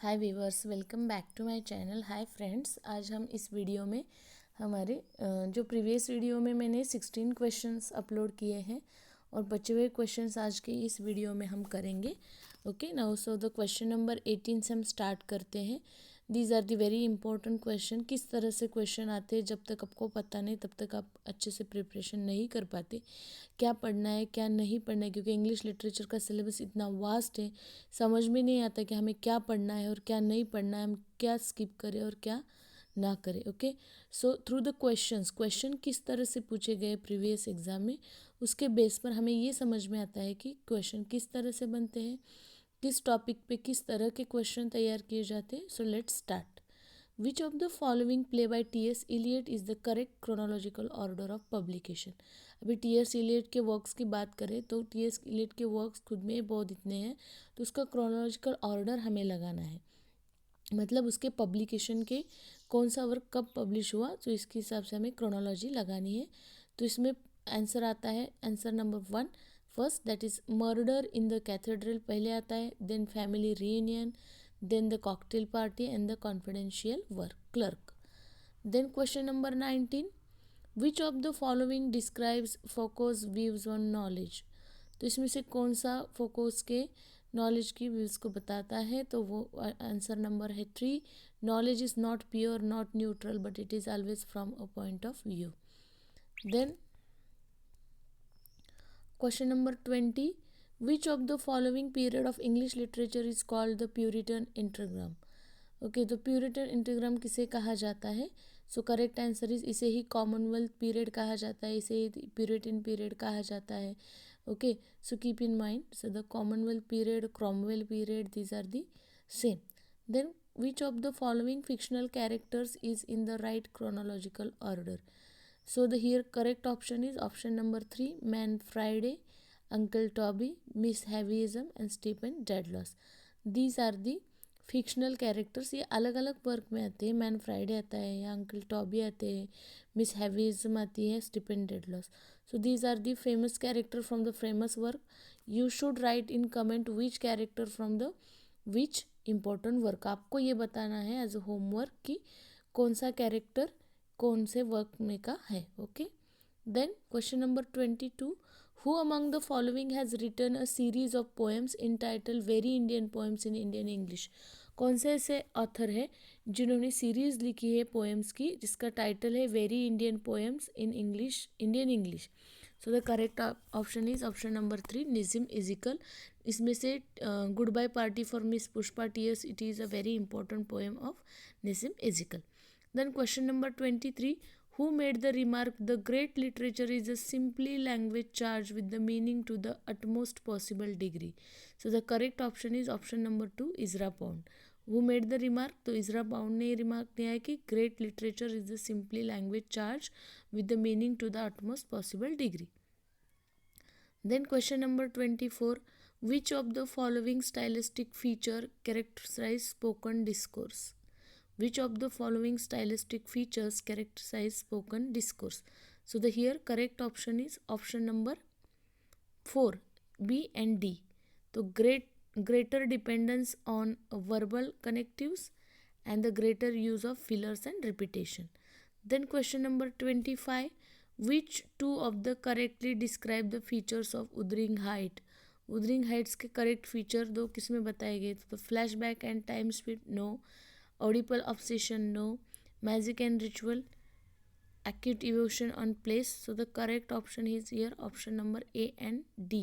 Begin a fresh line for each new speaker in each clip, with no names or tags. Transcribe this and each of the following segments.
Hi viewers, welcome back to my channel. Hi friends, आज हम इस वीडियो में हमारे जो प्रीवियस वीडियो में मैंने 16 क्वेश्चंस अपलोड किए हैं और बचे हुए क्वेश्चंस आज के इस वीडियो में हम करेंगे। Okay now, so the question number 18 से हम स्टार्ट करते हैं। These are the very important question. किस तरह से क्वेश्चन आते हैं, जब तक आपको पता नहीं तब तक आप अच्छे से प्रिपरेशन नहीं कर पाते। क्या पढ़ना है क्या नहीं पढ़ना है, क्योंकि इंग्लिश लिटरेचर का सिलेबस इतना वास्ट है, समझ में नहीं आता कि हमें क्या पढ़ना है और क्या नहीं पढ़ना है, हम क्या स्किप करें और क्या ना करें। Okay, so through the question किस तरह से पूछे गए प्रीवियस एग्जाम में, उसके बेस पर हमें ये समझ में आता है कि क्वेश्चन किस तरह से बनते हैं, किस टॉपिक पे किस तरह के क्वेश्चन तैयार किए जाते हैं। So let's start. Which of the following play by T S. Eliot is the correct chronological order of publication. अभी टी.एस. इलियट के वर्क्स की बात करें तो टी.एस. इलियट के वर्क्स खुद में बहुत इतने हैं, तो उसका क्रोनोलॉजिकल ऑर्डर हमें लगाना है, मतलब उसके पब्लिकेशन के कौन सा वर्क कब पब्लिश हुआ, तो इसके हिसाब से हमें क्रोनोलॉजी लगानी है। तो इसमें आंसर आता है, answer number 1 first, that is murder in the cathedral पहले आता है, then family reunion, then the cocktail party and the confidential work clerk. Then question number 19, which of the following describes Foucault's views on knowledge। तो इसमें से कौन सा focus के knowledge की व्यूज़ को बताता है, तो वो आंसर नंबर है 3, knowledge is not pure not neutral but it is always from a point of view. Then question number 20, which of the following period of English literature is called the Puritan intergram। Okay, तो Puritan इंटीग्राम किसे कहा जाता है? So correct answer is, इसे ही Commonwealth period कहा जाता है, इसे ही प्यूरिटन पीरियड कहा जाता है। Okay, so keep in mind, so the Commonwealth period, Cromwell period, these are the same. Then which of the following fictional characters is in the right chronological order. So the here correct option is option number 3, Man Friday, Uncle Toby, Miss Heavyism and Stephen Dedalus। These are the fictional characters. ये अलग अलग work में आते हैं, man Friday आता है या uncle Toby आते हैं, मिस हैवीज़म आती है, Stephen Dedalus. So these are the famous character from the famous work. You should write in comment which character from the which important work. आपको ये बताना है एज अ होमवर्क कि कौन सा कैरेक्टर कौन से वर्क में का है। Okay, then question number 22, who among the following has written a series of poems in title very Indian poems in Indian English. कौन से ऐसे ऑथर है जिन्होंने सीरीज लिखी है पोएम्स की जिसका टाइटल है very Indian poems in English, Indian English. So the correct option is option number 3, Nissim Ezekiel. इसमें से goodbye party for miss Pushpa T S, it is a very important poem of Nissim Ezekiel. Then question number 23, who made the remark, the great literature is a simply language charged with the meaning to the utmost possible degree। So the correct option is option number 2, Ezra Pound। Who made the remark? तो इजरा pound ने remark दिया है कि great literature is a simply language charged with the meaning to the utmost possible degree। Then question number 24, which of the following stylistic feature characterize spoken discourse। Which of the following stylistic features characterize spoken discourse? So the here correct option is option number 4, B and D। तो greater dependence on verbal connectives and the greater use of fillers and repetition। Then question number 25, which two of the correctly describe the features of Wuthering Heights। Wuthering Heights के correct feature दो किस में बताए गए? तो flashback and time speed no, Oedipal obsession no, magic and ritual, acute evocation on place। So the correct option is here option number A and D।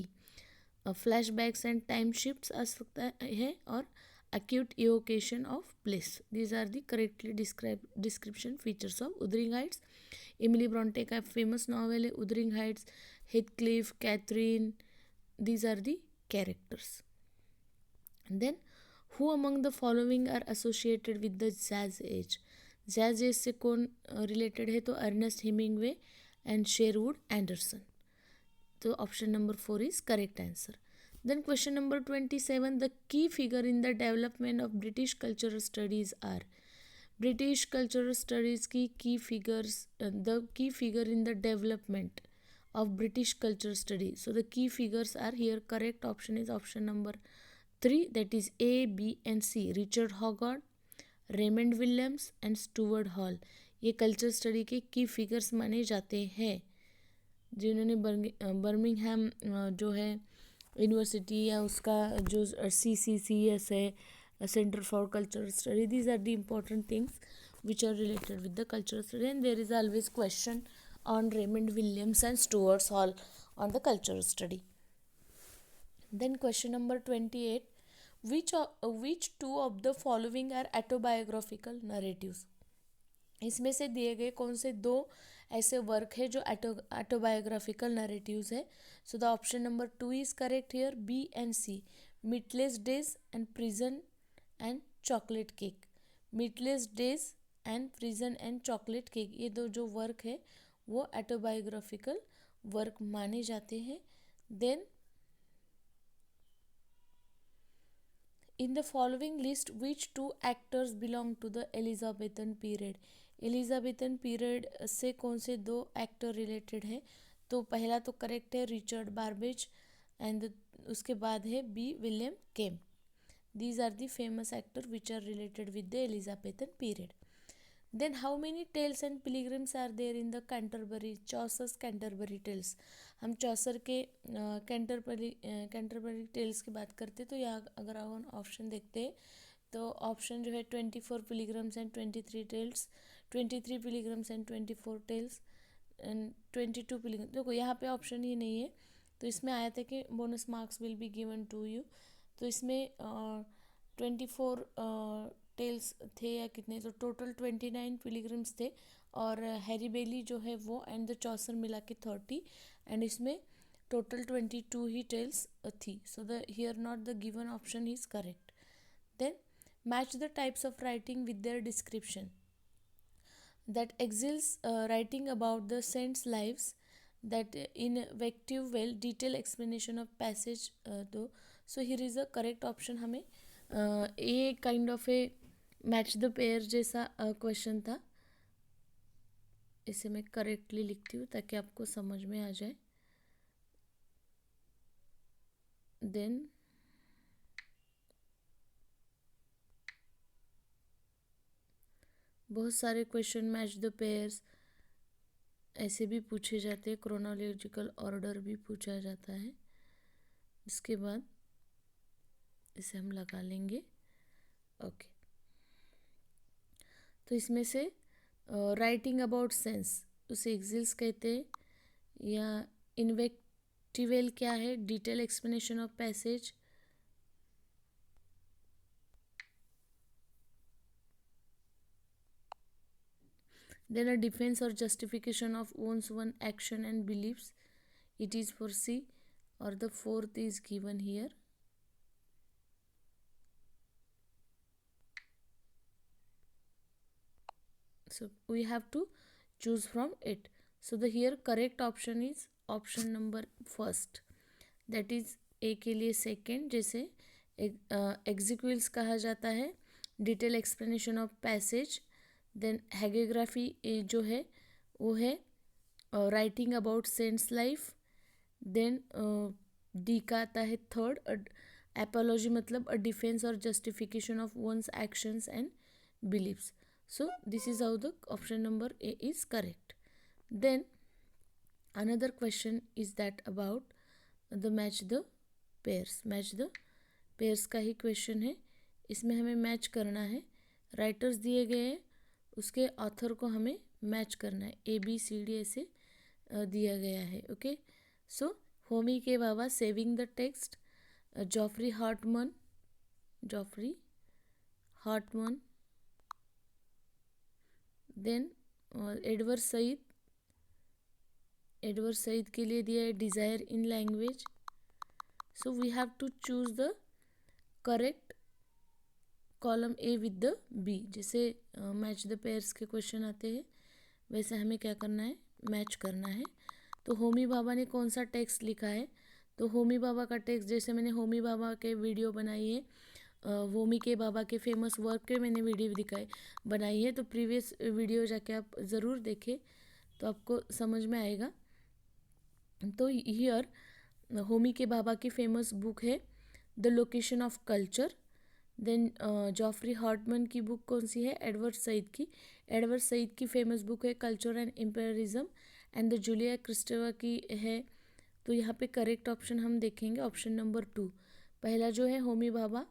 flashbacks and time shifts आ सकता है और acute evocation of place। These are the correctly description features of Wuthering Heights। इमिली Brontë का famous novel है Wuthering Heights। Heathcliff, Catherine, these are the characters। Then who among the following are associated with the jazz age। Jazz age से कौन related है? तो Ernest Hemingway and Sherwood Anderson. तो option number 4 is correct answer. Then question number 27, the key figure in the development of British cultural studies are. British cultural studies की figures, the key figure in the development of British culture study। So the key figures are here, correct option is option number 3, that is A, B and C, Richard Hoggart, Raymond Williams and Stuart hall. ये culture study के की figures माने जाते हैं जिन्होंने Birmingham जो है university या उसका जो CCCS है, centre for cultural study, these are the important things which are related with the cultural study, and there is always question on Raymond Williams and Stuart Hall on the cultural study. Then question number 28, which two of the following are autobiographical narratives? इसमें से दिए गए कौन से दो ऐसे work है जो ऑटोबायोग्राफिकल नरेटिव्स है? So the option number 2 is correct here, B and C, meatless days and prison and chocolate cake. Meatless days and prison and chocolate cake, ये दो जो वर्क है वो ऑटोबायोग्राफिकल वर्क माने जाते हैं। Then in the following list, which two actors belong to the Elizabethan period? Elizabethan period से कौन से दो एक्टर रिलेटेड हैं? तो पहला तो करेक्ट है रिचर्ड बारबेज, एंड उसके बाद है B William Kemp. These are the famous actor which are related with the Elizabethan period. Then how many tales and pilgrims are there in the Canterbury, Chaucer's Canterbury Tales? हम चौसर के Canterbury tales की बात करते तो यहाँ अगर हम option देखते हैं तो ऑप्शन जो है 24 pilgrims and 23 tales, 23 pilgrims and 24 tales and 22 pilgrims. देखो यहाँ पे ऑप्शन ही नहीं है, तो इसमें आया था कि bonus marks will be given to you. तो इसमें 24 टेल्स थे या कितने, तो टोटल 29 पिलिग्रिम्स थे, और हैरी बेली जो है वो एंड द चौसर मिला के 30, एंड इसमें टोटल 22 ही टेल्स थी। So the here not the given option is correct. Then match the types of writing with their description. That exiles writing about the saints lives, that invective well detailed explanation of passage दो। So here is a correct option. हमें ये kind of a match the pair जैसा question था, इसे मैं correctly लिखती हूँ ताकि आपको समझ में आ जाए। देन बहुत सारे क्वेश्चन मैच द पेयर्स ऐसे भी पूछे जाते हैं, क्रोनोलॉजिकल ऑर्डर भी पूछा जाता है। इसके बाद इसे हम लगा लेंगे। ओके, तो इसमें से राइटिंग अबाउट सेंस उसे एक्सिल्स कहते हैं, या इन्वेक्टिवल क्या है, detail explanation of passage. Then a defence और justification of one's own action and believes, it is for C, और the fourth is given here. So we have to choose from it. So the here correct option is option number first, that is A के लिए second, जैसे एग्जीक्यूल्स कहा जाता है, detail explanation of passage. Then हैगियोग्राफी जो है वो है writing about cents life. Then D का आता है थर्ड, एपोलॉजी मतलब अ डिफेंस और justification of once actions and beliefs. So this is how the option number A is correct. Then another question is that about the match the pairs. Match the pairs का ही question है, इसमें हमें match करना है। Writers दिए गए हैं, उसके ऑथर को हमें मैच करना है, ABCD ऐसे दिया गया है। Okay, so Homi K Bhabha saving the text, Geoffrey Hartman, then Edward Said के लिए दिया है desire in language. So we have to choose the correct column A with the B. जैसे मैच द पेयर्स के क्वेश्चन आते हैं वैसे हमें क्या करना है, मैच करना है। तो होमी बाबा ने कौन सा टेक्स्ट लिखा है, तो होमी बाबा का टेक्स्ट, जैसे मैंने होमी बाबा के वीडियो बनाई है, होमी के बाबा के फेमस वर्क के मैंने वीडियो बनाई है, तो प्रीवियस वीडियो जाके आप ज़रूर देखें तो आपको समझ में आएगा। तो हियर होमी के बाबा की फेमस बुक है the location of culture. Then Geoffrey Hartman की बुक कौन सी है? एडवर्ड सईद की। एडवर्ड सईद की फेमस बुक है culture and imperialism. And the Julia Kristeva की है। तो यहाँ पे करेक्ट ऑप्शन हम देखेंगे ऑप्शन नंबर 2। पहला जो है होमी भाभा,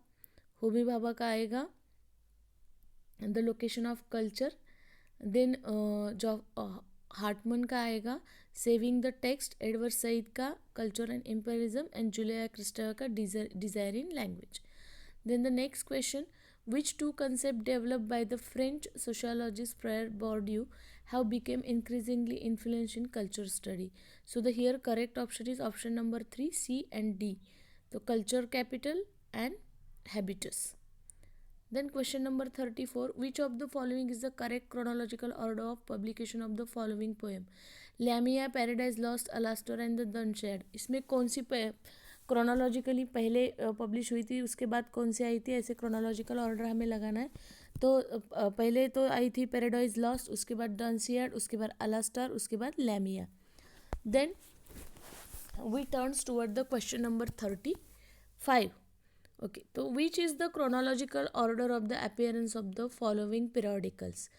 होमी भाभा का आएगा the location of culture. Then Hartman का आएगा saving the text. Edward Said का culture and imperialism. And Julia Kristeva का desire in language. Then the next question, which two concepts developed by the French sociologist Pierre Bourdieu have become increasingly influential in culture study? So the here correct option is option number 3, C and D. So culture capital and habitus. Then question number 34, which of the following is the correct chronological order of publication of the following poem? Lamia, Paradise Lost, Alastor and the Dunshared. इसमें कौन सी chronologically पहले publish हुई थी, उसके बाद कौन सी आई थी, ऐसे क्रोनोलॉजिकल ऑर्डर हमें लगाना है। तो पहले तो आई थी पैराडाइज लॉस्ट, उसके बाद डनसियर्ड, उसके बाद अलास्टर, उसके बाद Lamia. Then we turns toward the question number 35। Okay, तो which is the chronological order of the appearance of the following periodicals?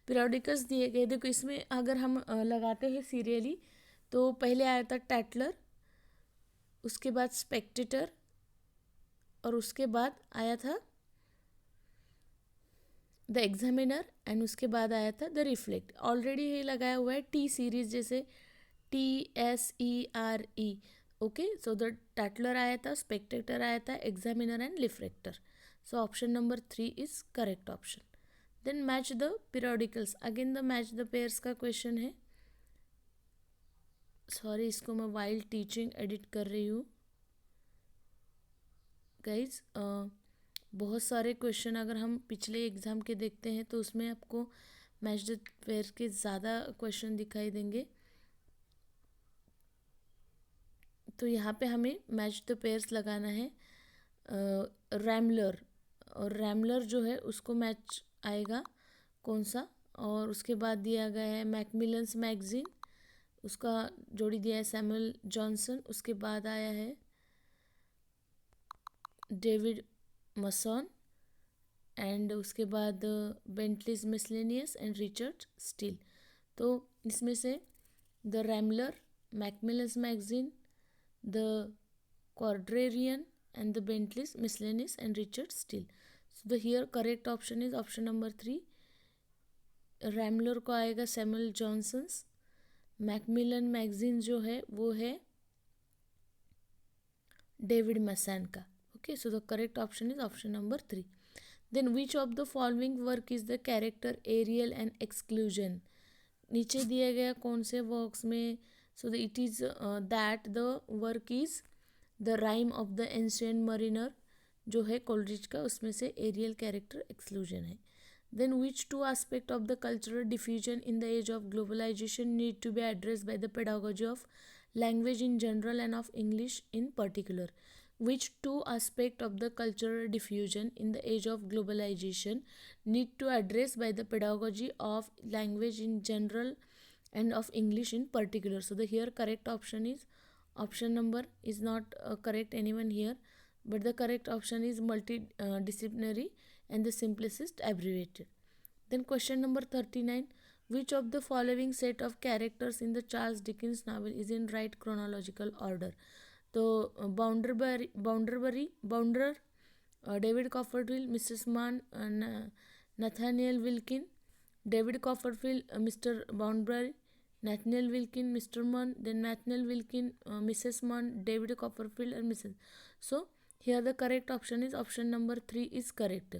Periodicals दिए गए, देखो इसमें अगर हम लगाते हैं सीरियली, तो पहले आया था टैटलर, उसके बाद स्पेक्टेटर, और उसके बाद आया था द एग्जामिनर, एंड उसके बाद आया था द रिफ्लेक्ट। ऑलरेडी ये लगाया हुआ है टी सीरीज, जैसे TSERE। Okay, so the Tatler आया था, स्पेक्टेटर आया था, Examiner and Reflector. So option number 3 is correct option. Then match the periodicals, again the match the pairs का क्वेश्चन है। सॉरी, इसको मैं वाइल्ड टीचिंग एडिट कर रही हूँ गाइज। बहुत सारे क्वेश्चन अगर हम पिछले एग्ज़ाम के देखते हैं तो उसमें आपको मैच द पेयर के ज़्यादा क्वेश्चन दिखाई देंगे। तो यहाँ पे हमें मैच द पेयर्स लगाना है रैमलर, और रैमलर जो है उसको मैच आएगा कौन सा, और उसके बाद दिया गया है मैकमिलन्स मैगजीन, उसका जोड़ी दिया है सैमुअल जॉनसन। उसके बाद आया है डेविड मसॉन, एंड उसके बाद Bentley's Miscellany and Richard Steele. तो इसमें से the Rambler, Macmillan's magazine, the Guardian and the Bentley's Miscellany and Richard Steele. So the here correct option is option number 3। Rambler को आएगा सैमुअल जॉनसन्स, मैकमिलन मैगजीन जो है वो है David Masson का। Okay, so the correct option is option number 3। Then which of the following work is the character Ariel and exclusion? नीचे दिया गया कौन से वर्क्स में? So it is that the work is the rime of the ancient mariner जो है Coleridge का, उसमें से एरियल कैरेक्टर एक्सक्लूजन है। Then which two aspects of the cultural diffusion in the age of globalization need to be addressed by the pedagogy of language in general and of English in particular? Which two aspects of the cultural diffusion in the age of globalization need to address by the pedagogy of language in general and of English in particular? So the here correct option is option number is not correct anyone here, but the correct option is multidisciplinary and the simplicist abbreviated. Then question number 39, which of the following set of characters in the Charles Dickens novel is in right chronological order? तो Bounderby, David Copperfield, mrs Mann, Nathaniel Wilkin, David Copperfield, mister Bounderby, Nathaniel Wilkin, Mr. Munn, then Nathaniel Wilkin, Mrs. Munn, David Copperfield and Mrs. So here the correct option is option number 3 is correct.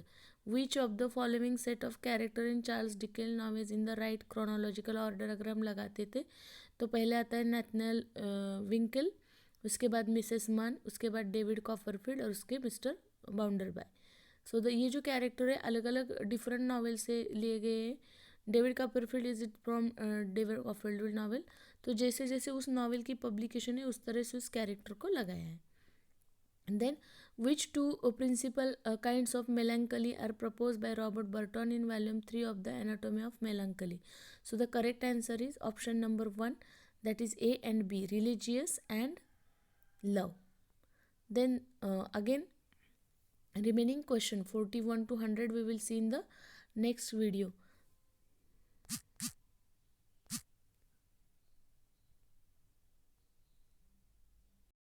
Which of the following set of character in Charles Dickens novels in the right chronological order? अगर हम लगाते थे तो पहले आता है नैथनल विंकल, उसके बाद मिसेस मान, उसके बाद डेविड कॉपरफील्ड और उसके मिस्टर बाउंडरबाई। सो ये जो कैरेक्टर है अलग अलग डिफरेंट नावल से लिए गए हैं। David Copperfield is it from David Copperfield novel. तो जैसे जैसे उस नावल की पब्लिकेशन है उस तरह से उस कैरेक्टर को लगाया है। Then which two principal kinds of melancholy are proposed by Robert Burton in volume 3 of the Anatomy of Melancholy? So the correct answer is option number 1, that is A and B, religious and love. Then again remaining question 41 to 100 we will see in the next video.